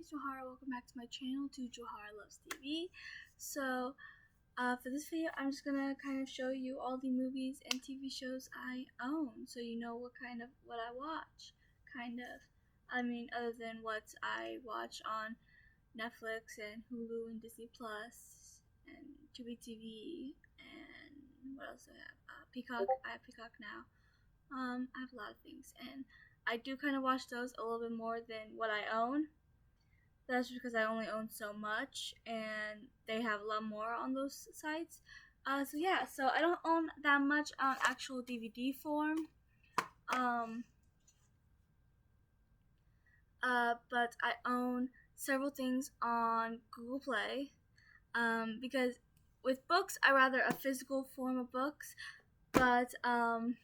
it's Johara. Welcome back to my channel, to Johara Loves TV. So, for this video, I'm just gonna kind of show you all the movies and TV shows I own, so you know what I watch, I mean, other than what I watch on Netflix and Hulu and Disney Plus and Tubi TV and what else do I have? Peacock. I have Peacock now. I have a lot of things, and I do kind of watch those a little bit more than what I own. That's because I only own so much, and they have a lot more on those sites. So yeah, so I don't own that much on actual DVD form. But I own several things on Google Play. Because with books, I rather a physical form of books. But when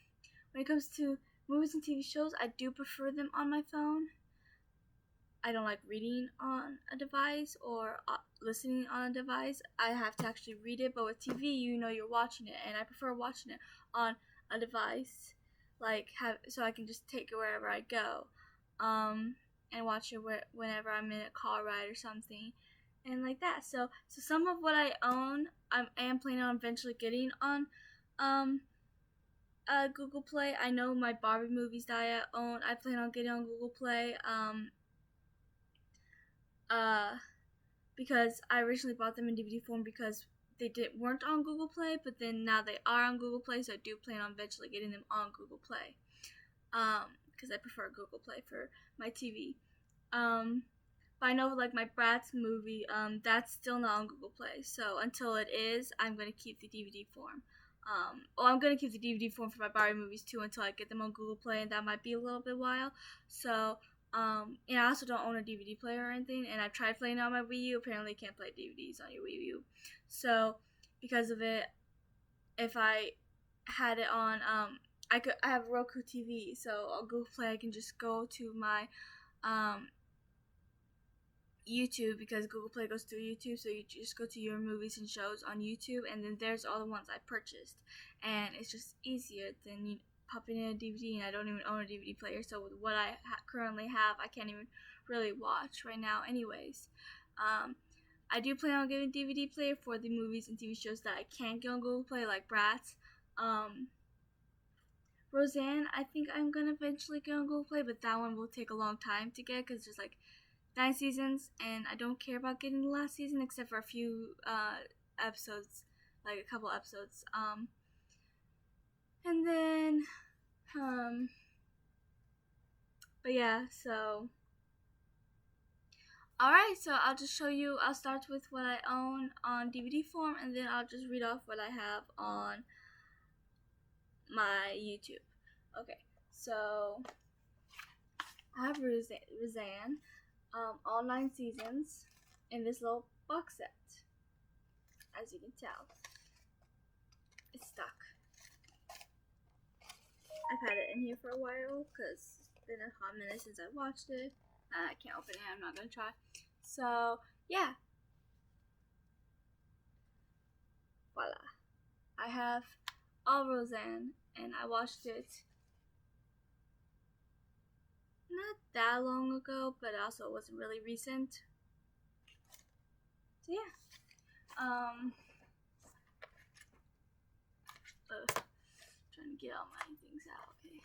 it comes to movies and TV shows, I do prefer them on my phone. I don't like reading on a device or listening on a device. I have to actually read it, but with TV, you know you're watching it, and I prefer watching it on a device, so I can just take it wherever I go, and watch it whenever I'm in a car ride or something, and like that. So some of what I own, I am planning on eventually getting on, Google Play. I know my Barbie movies that I own, I plan on getting on Google Play, because I originally bought them in DVD form because they weren't on Google Play, but then now they are on Google Play, so I do plan on eventually getting them on Google Play, because I prefer Google Play for my TV. But I know like my Bratz movie, that's still not on Google Play, so until it is, I'm going to keep the DVD form. I'm going to keep the DVD form for my Barbie movies too until I get them on Google Play, and that might be a little bit while. So, and I also don't own a DVD player or anything, and I've tried playing it on my Wii U. Apparently, you can't play DVDs on your Wii U. So, because of it, if I had it on, I have Roku TV, so on Google Play, I can just go to my YouTube, because Google Play goes through YouTube, so you just go to your movies and shows on YouTube, and then there's all the ones I purchased, and it's just easier than popping in a DVD, and I don't even own a DVD player, so with what I currently have, I can't even really watch right now anyways. I do plan on getting a DVD player for the movies and TV shows that I can't get on Google Play, like Bratz. Roseanne, I think I'm going to eventually get on Google Play, but that one will take a long time to get, because there's like 9 seasons, and I don't care about getting the last season, except for a few episodes, like a couple episodes. And then, but yeah, so, alright, so I'll just show you, I'll start with what I own on DVD form, and then I'll just read off what I have on my YouTube. Okay, so, I have Roseanne, all 9 seasons, in this little box set. As you can tell, it's stuck. I've had it in here for a while because it's been a hot minute since I watched it. I can't open it, I'm not going to try. So, yeah. Voila. I have all Roseanne, and I watched it not that long ago, but also it wasn't really recent. So, yeah. Trying to get all my things out, okay.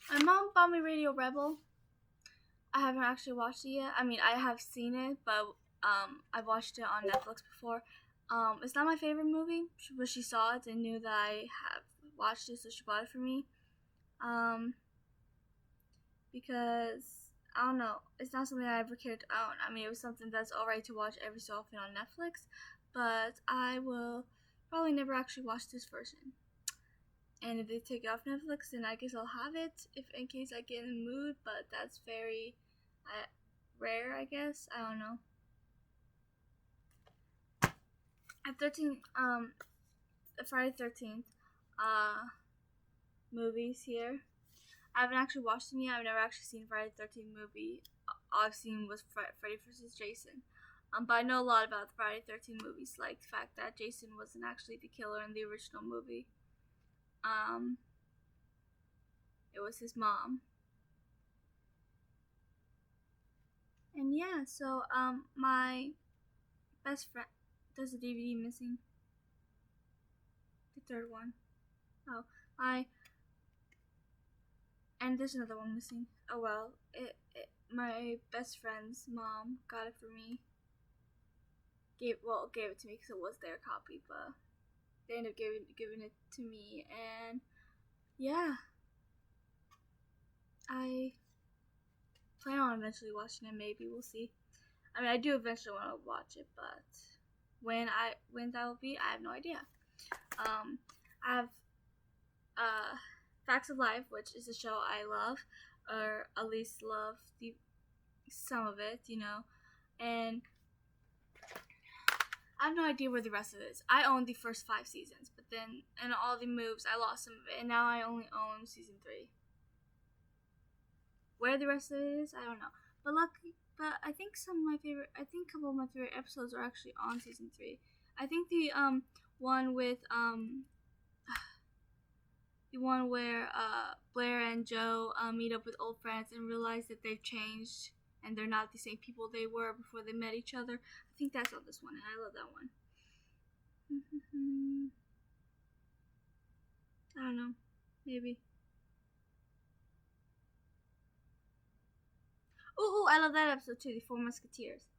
My mom bought me Radio Rebel. I haven't actually watched it yet. I mean, I have seen it, but I've watched it on Netflix before. It's not my favorite movie, but she saw it and knew that I have watched it, so she bought it for me. Because, I don't know, it's not something I ever cared to own. I mean, it was something that's alright to watch every so often on Netflix, but I will probably never actually watch this version. And if they take it off Netflix, then I guess I'll have it in case I get in the mood, but that's very rare, I guess. I don't know. I have 13, Friday 13th, movies here. I haven't actually watched them yet. I've never actually seen a Friday the 13th movie. All I've seen was Freddy vs. Jason. But I know a lot about the Friday the 13th movies, like the fact that Jason wasn't actually the killer in the original movie. It was his mom. And yeah, so my best friend, there's a DVD missing. The third one. Oh, and there's another one missing. Oh well, my best friend's mom got it for me. Gave it to me because it was their copy, but they ended up giving it to me, and yeah, I plan on eventually watching it. Maybe we'll see. I mean, I do eventually want to watch it, but when that will be, I have no idea. I have Facts of Life, which is a show I love, or at least love some of it, and I have no idea where the rest of it is. I own the first 5 seasons, but then in all the moves, I lost some of it, and now I only own season 3. Where the rest of it is, I don't know. But I think a couple of my favorite episodes are actually on season 3. I think the one with the one where Blair and Joe meet up with old friends and realize that they've changed and they're not the same people they were before they met each other. I think that's on this one, and I love that one. I don't know. Maybe. Oh, I love that episode too, the 4 Musketeers.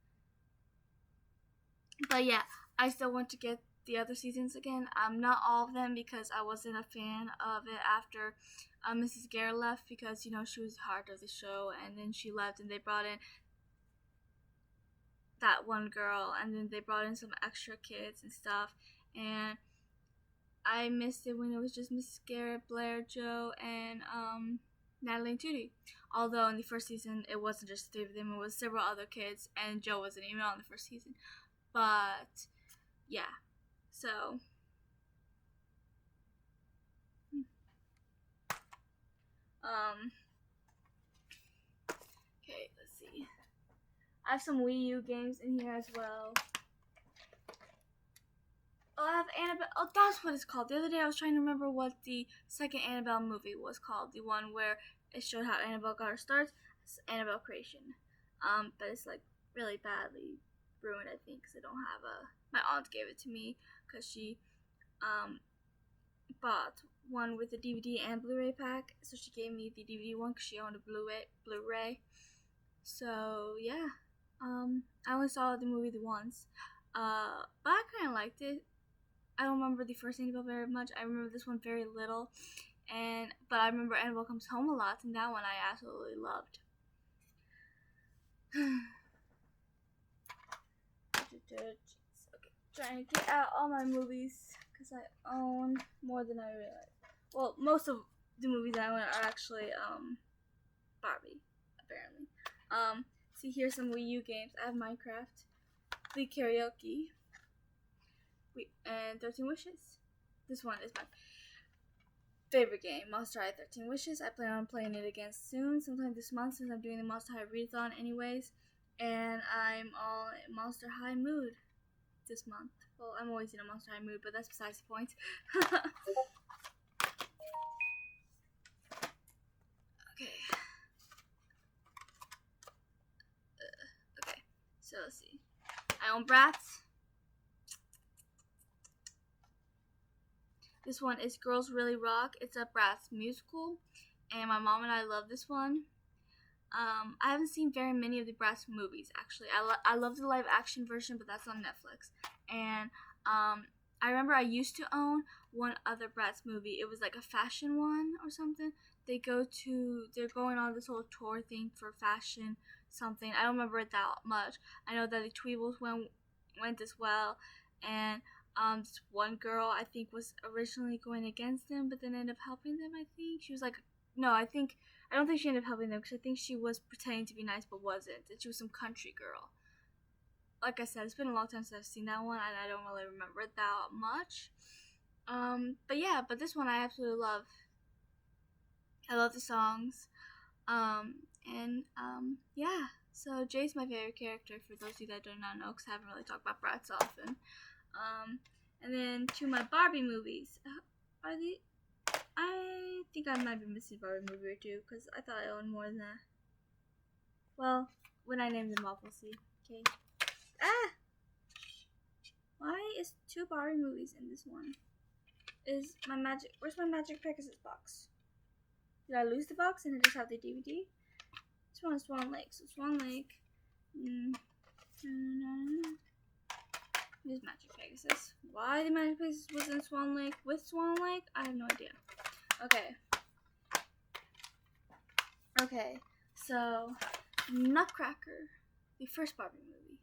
But yeah, I still want to get the other seasons again. Not all of them, because I wasn't a fan of it after Mrs. Gare left, because she was the heart of the show, and then she left, and they brought in that one girl, and then they brought in some extra kids and stuff, and I missed it when it was just Mrs. Garrett, Blair, Joe, and Natalie and Tootie. Although in the first season it wasn't just 3 of them, it was several other kids, and Joe wasn't even on the first season. But yeah, so okay, let's see. I have some Wii U games in here as well. Oh, I have Annabelle. Oh, that's what it's called. The other day I was trying to remember what the second Annabelle movie was called. The one where it showed how Annabelle got her start. It's Annabelle Creation. But it's like really badly ruined, I think, because I don't have a. My aunt gave it to me because she bought one with a DVD and Blu-ray pack. So she gave me the DVD one because she owned a Blu-ray. So yeah, I only saw the movie once. But I kind of liked it. I don't remember the first Annabelle very much. I remember this one very little, but I remember Annabelle Comes Home a lot, and that one I absolutely loved. Okay, trying to get out all my movies because I own more than I realize. Well, most of the movies I own are actually Barbie, apparently. See, here's some Wii U games. I have Minecraft, the Karaoke, and 13 Wishes. This one is my favorite game, Monster High 13 Wishes. I plan on playing it again soon, sometime this month, since I'm doing the Monster High readathon anyways. And I'm all in Monster High mood this month. Well, I'm always in a Monster High mood, but that's besides the point. Okay. Okay, so let's see. I own Bratz. This one is Girls Really Rock. It's a Bratz musical, and my mom and I love this one. I haven't seen very many of the Bratz movies, actually. I love the live action version, but that's on Netflix. And I remember I used to own one other Bratz movie. It was like a fashion one or something. They're going on this whole tour thing for fashion something. I don't remember it that much. I know that the Tweebles went as well, and this one girl I think was originally going against them, but then ended up helping them. I think she was like, no, I don't think she ended up helping them, because I think she was pretending to be nice but wasn't, and she was some country girl. Like I said, it's been a long time since I've seen that one, and I don't really remember it that much. But this one I absolutely love. I love the songs. Yeah. So Jay's my favorite character, for those of you that do not know, because I haven't really talked about Bratz often. And then to my Barbie movies. I think I might be missing a Barbie movie or two, because I thought I owned more than that. Well, when I name them off, we'll see. Okay. Ah! Why is 2 Barbie movies in this one? Where's my Magic Pegasus box? Did I lose the box and I just have the DVD? This one is Swan Lake. So Swan Lake. Here's Magic Pegasus. Why the Magic Pegasus was in Swan Lake with Swan Lake? I have no idea. Okay, so Nutcracker, the first Barbie movie.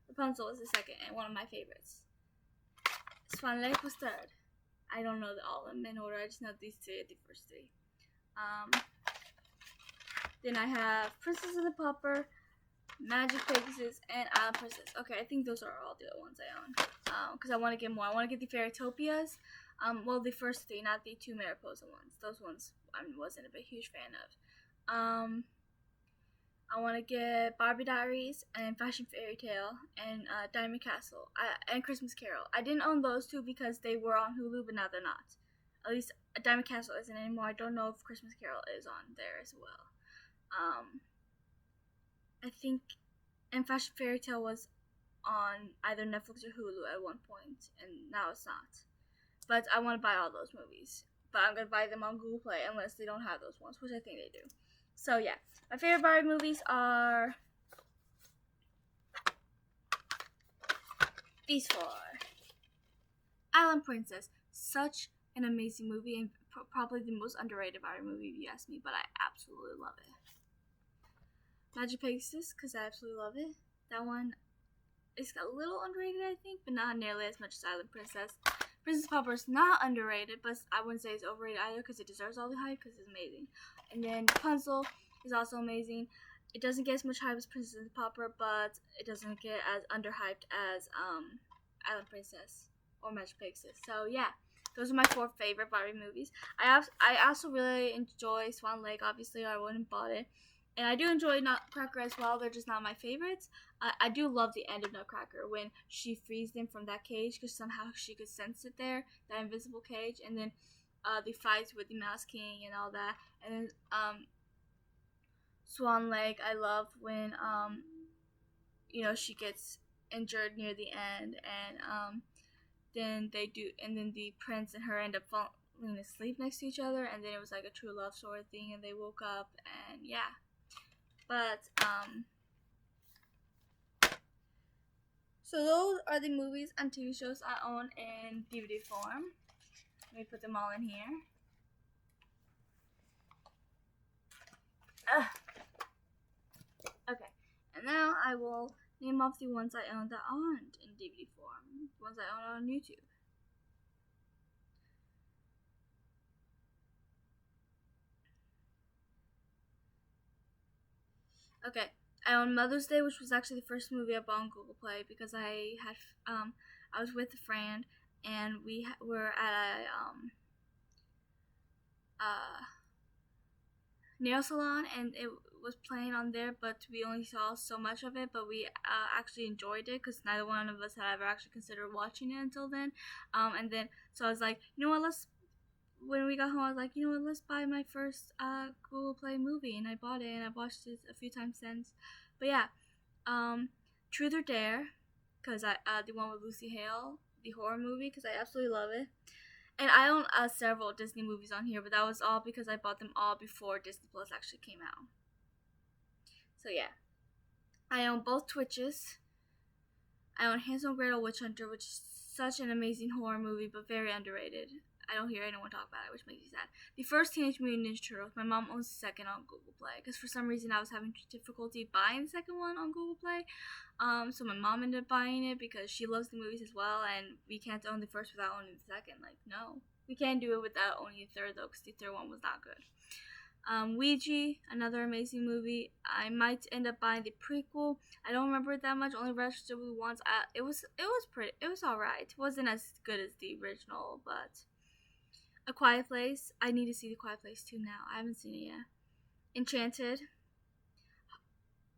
Rapunzel is the second and one of my favorites. Swan Lake was third. I don't know all of them in order. I just know these 3 are the first 3. Then I have Princess and the Pauper, Magic Pegasus, and Island Princess. Okay, I think those are all the ones I own. Because I want to get more. I want to get the Fairytopias. Well, the first 3, not the 2 Mariposa ones. Those ones I wasn't a huge fan of. I want to get Barbie Diaries and Fashion Fairy Tale and Diamond Castle and Christmas Carol. I didn't own those 2 because they were on Hulu, but now they're not. At least Diamond Castle isn't anymore. I don't know if Christmas Carol is on there as well. I think, and Fashion Fairy Tale was on either Netflix or Hulu at one point, and now it's not. But I want to buy all those movies. But I'm going to buy them on Google Play unless they don't have those ones, which I think they do. So yeah, my favorite Barbie movies are these 4. Island Princess, such an amazing movie and probably the most underrated Barbie movie if you ask me, but I absolutely love it. Magic Pegasus, because I absolutely love it. That one is a little underrated, I think, but not nearly as much as Island Princess. Princess Pauper is not underrated, but I wouldn't say it's overrated either because it deserves all the hype because it's amazing. And then Rapunzel is also amazing. It doesn't get as much hype as Princess Pauper, but it doesn't get as underhyped as Island Princess or Magic Pegasus. So yeah, those are my 4 favorite Barbie movies. I also really enjoy Swan Lake, obviously, or I wouldn't have bought it. And I do enjoy Nutcracker as well. They're just not my favorites. I do love the end of Nutcracker when she frees them from that cage because somehow she could sense it there, that invisible cage. And then the fights with the Mouse King and all that. And then Swan Lake, I love when she gets injured near the end, and then the prince and her end up falling asleep next to each other, and then it was like a true love story thing, and they woke up, and yeah. But so those are the movies and TV shows I own in DVD form. Let me put them all in here. Okay, and now I will name off the ones I own that aren't in DVD form, the ones I own on YouTube. Okay, I own Mother's Day, which was actually the first movie I bought on Google Play because I was with a friend and we were at a nail salon and it was playing on there, but we only saw so much of it, but we actually enjoyed it because neither one of us had ever actually considered watching it until then. And then so I was like, you know what, when we got home, I was like, you know what, let's buy my first Google Play movie, and I bought it, and I watched it a few times since. But yeah, Truth or Dare, because the one with Lucy Hale, the horror movie, because I absolutely love it. And I own several Disney movies on here, but that was all because I bought them all before Disney Plus actually came out. So yeah, I own both Twitches. I own Hansel and Gretel Witch Hunter, which is such an amazing horror movie, but very underrated. I don't hear anyone talk about it, which makes me sad. The first Teenage Mutant Ninja Turtles, my mom owns the second on Google Play, because for some reason I was having difficulty buying the second one on Google Play. So my mom ended up buying it because she loves the movies as well, and we can't own the first without owning the second. Like, no. We can't do it without owning the third, though, because the third one was not good. Ouija, another amazing movie. I might end up buying the prequel. I don't remember it that much. Only registered with once. It was alright. It wasn't as good as the original, but A Quiet Place. I need to see The Quiet Place 2 now. I haven't seen it yet. Enchanted.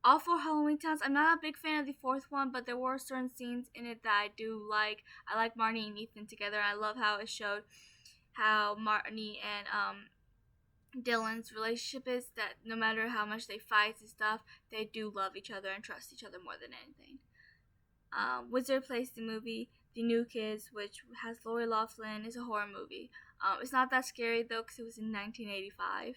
All 4 Halloween Towns. I'm not a big fan of the 4th one, but there were certain scenes in it that I do like. I like Marnie and Ethan together. I love how it showed how Marnie and Dylan's relationship is that no matter how much they fight and stuff, they do love each other and trust each other more than anything. Wizard Place, the movie, The New Kids, which has Lori Loughlin, is a horror movie. It's not that scary though, because it was in 1985,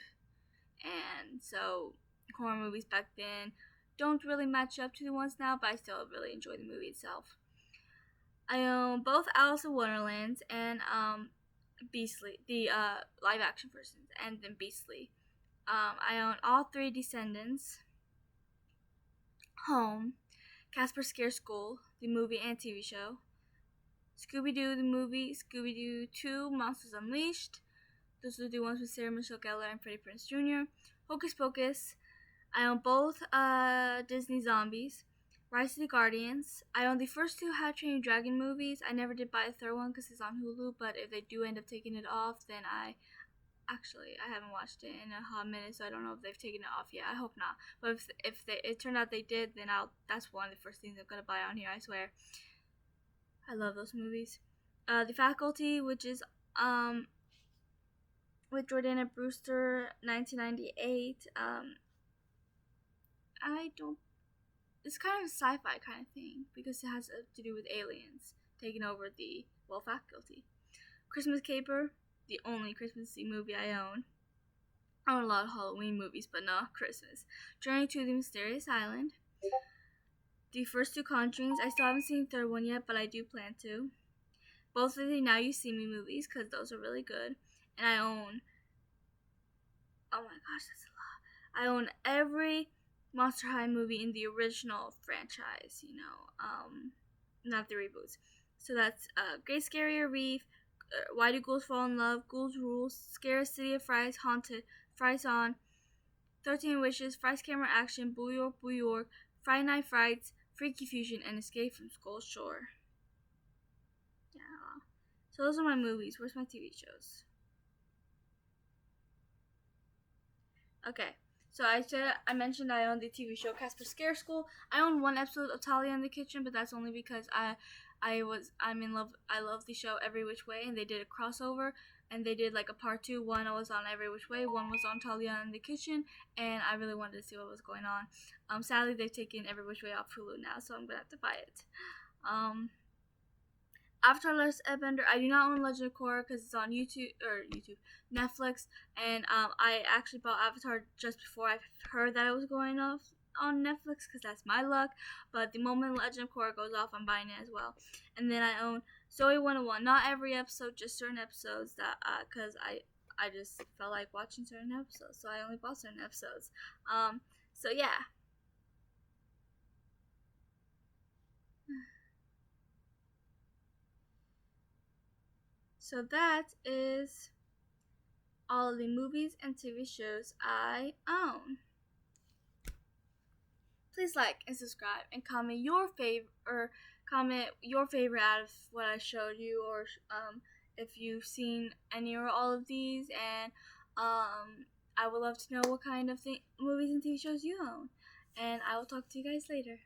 and so horror movies back then don't really match up to the ones now, but I still really enjoy the movie itself. I own both Alice in Wonderlands and Beastly, the live action versions, and then Beastly. I own all three Descendants, Home, Casper Scare School, the movie and TV show, Scooby-Doo the movie, Scooby-Doo 2, Monsters Unleashed. Those are the ones with Sarah Michelle Gellar and Freddie Prinze Jr. Hocus Pocus. I own both Disney Zombies, Rise of the Guardians. I own the first two How to Train Your Dragon movies. I never did buy a third one because it's on Hulu, but if they do end up taking it off, then I haven't watched it in a hot minute, so I don't know if they've taken it off yet. I hope not. But if it turned out they did, then that's one of the first things I'm gonna buy on here. I swear. I love those movies. The Faculty, which is with Jordana Brewster, 1998. It's kind of a sci-fi kind of thing because it has to do with aliens taking over the faculty. Christmas Caper, the only Christmassy movie I own. I own a lot of Halloween movies, but not Christmas. Journey to the Mysterious Island. The first two Conjurings. I still haven't seen the third one yet, but I do plan to. Both of the Now You See Me movies, because those are really good. And I own, oh my gosh, that's a lot. I own every Monster High movie in the original franchise, not the reboots. So that's Great Scary Reef, Why Do Ghouls Fall in Love, Ghouls Rules, Scare City of Fries, Haunted, Fries On, 13 Wishes, Fries Camera Action, Boo York, Boo York, Friday Night Frights, Freaky Fusion, and Escape from Skull Shore. Yeah. So those are my movies. Where's my TV shows? Okay. So I mentioned I own the TV show Casper Scare School. I own one episode of Talia in the Kitchen, but that's only because I'm in love. I love the show Every Which Way, and they did a crossover, and they did like a part 2. One was on Every Which Way, one was on Talia in the Kitchen, and I really wanted to see what was going on. Sadly, they've taken Every Which Way off Hulu now, so I'm gonna have to buy it. Avatar: Last Airbender. I do not own Legend of Korra because it's on Netflix, and I actually bought Avatar just before I heard that it was going off on Netflix because that's my luck. But the moment Legend of Korra goes off, I'm buying it as well. And then I own Zoe 101. Not every episode, just certain episodes that because I just felt like watching certain episodes, so I only bought certain episodes. So yeah. So that is all of the movies and TV shows I own. Please like and subscribe and comment your favorite out of what I showed you, or if you've seen any or all of these, and I would love to know what kind of movies and TV shows you own. And I will talk to you guys later.